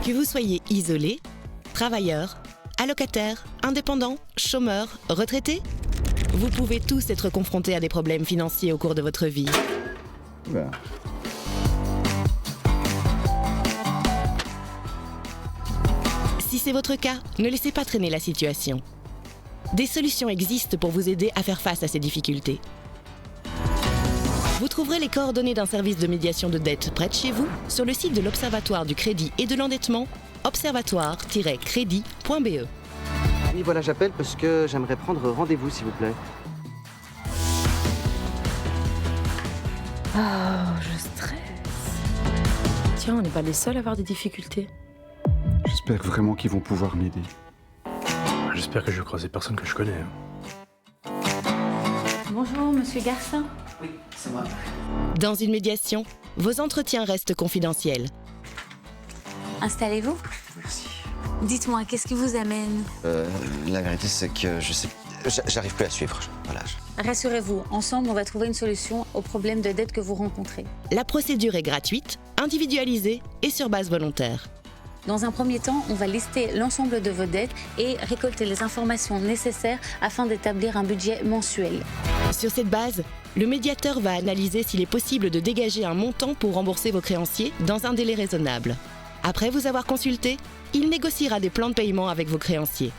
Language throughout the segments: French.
Que vous soyez isolé, travailleur, allocataire, indépendant, chômeur, retraité, vous pouvez tous être confrontés à des problèmes financiers au cours de votre vie. Oula. Si c'est votre cas, ne laissez pas traîner la situation. Des solutions existent pour vous aider à faire face à ces difficultés. Vous trouverez les coordonnées d'un service de médiation de dette près de chez vous sur le site de l'Observatoire du crédit et de l'endettement, observatoire-crédit.be. Oui, voilà, j'appelle parce que j'aimerais prendre rendez-vous, s'il vous plaît. Oh, je stresse. Tiens, on n'est pas les seuls à avoir des difficultés. J'espère vraiment qu'ils vont pouvoir m'aider. J'espère que je vais croiser personne que je connais. Bonjour, monsieur Garcin. Oui, c'est moi. Dans une médiation, vos entretiens restent confidentiels. Installez-vous. Merci. Dites-moi, qu'est-ce qui vous amène? La vérité, c'est que j'arrive plus à suivre. Voilà. Rassurez-vous, ensemble, on va trouver une solution au problème de dette que vous rencontrez. La procédure est gratuite, individualisée et sur base volontaire. Dans un premier temps, on va lister l'ensemble de vos dettes et récolter les informations nécessaires afin d'établir un budget mensuel. Sur cette base, le médiateur va analyser s'il est possible de dégager un montant pour rembourser vos créanciers dans un délai raisonnable. Après vous avoir consulté, il négociera des plans de paiement avec vos créanciers.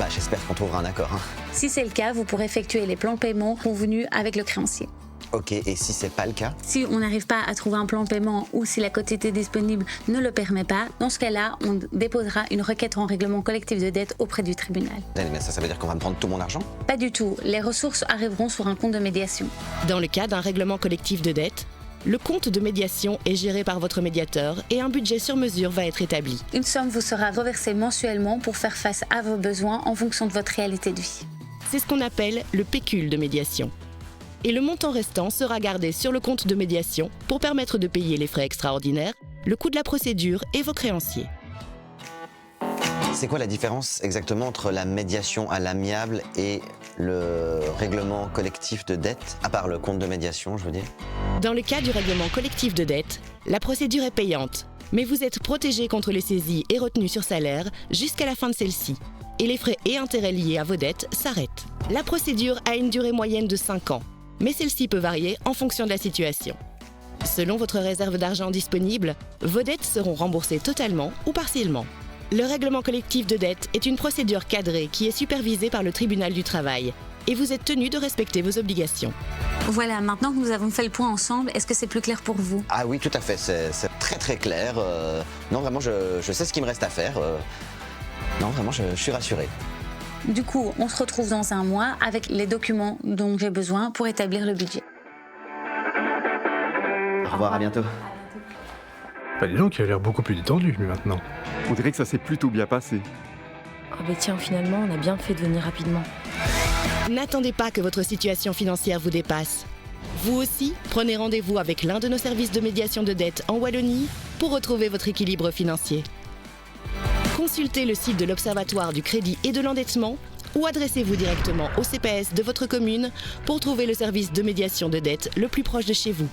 Bah, j'espère qu'on trouvera un accord. Hein. Si c'est le cas, vous pourrez effectuer les plans de paiement convenus avec le créancier. Ok, et si c'est pas le cas? Si on n'arrive pas à trouver un plan de paiement ou si la quotité disponible ne le permet pas, dans ce cas-là, on déposera une requête en règlement collectif de dette auprès du tribunal. Mais ça veut dire qu'on va me prendre tout mon argent? Pas du tout. Les ressources arriveront sur un compte de médiation. Dans le cas d'un règlement collectif de dette, le compte de médiation est géré par votre médiateur et un budget sur mesure va être établi. Une somme vous sera reversée mensuellement pour faire face à vos besoins en fonction de votre réalité de vie. C'est ce qu'on appelle le pécule de médiation. Et le montant restant sera gardé sur le compte de médiation pour permettre de payer les frais extraordinaires, le coût de la procédure et vos créanciers. C'est quoi la différence exactement entre la médiation à l'amiable et le règlement collectif de dette, à part le compte de médiation, je veux dire? Dans le cas du règlement collectif de dette, la procédure est payante, mais vous êtes protégé contre les saisies et retenues sur salaire jusqu'à la fin de celle-ci, et les frais et intérêts liés à vos dettes s'arrêtent. La procédure a une durée moyenne de 5 ans, mais celle-ci peut varier en fonction de la situation. Selon votre réserve d'argent disponible, vos dettes seront remboursées totalement ou partiellement. Le règlement collectif de dette est une procédure cadrée qui est supervisée par le tribunal du travail et vous êtes tenu de respecter vos obligations. Voilà, maintenant que nous avons fait le point ensemble, est-ce que c'est plus clair pour vous? Ah oui, tout à fait, c'est très très clair. Non, vraiment, je sais ce qu'il me reste à faire. Non, vraiment, je suis rassuré. Du coup, on se retrouve dans un mois avec les documents dont j'ai besoin pour établir le budget. Au revoir, à bientôt. Bah dis donc, il a l'air beaucoup plus détendu, lui, maintenant. On dirait que ça s'est plutôt bien passé. Oh bah tiens, finalement, on a bien fait de venir rapidement. N'attendez pas que votre situation financière vous dépasse. Vous aussi, prenez rendez-vous avec l'un de nos services de médiation de dette en Wallonie pour retrouver votre équilibre financier. Consultez le site de l'Observatoire du crédit et de l'endettement ou adressez-vous directement au CPS de votre commune pour trouver le service de médiation de dette le plus proche de chez vous.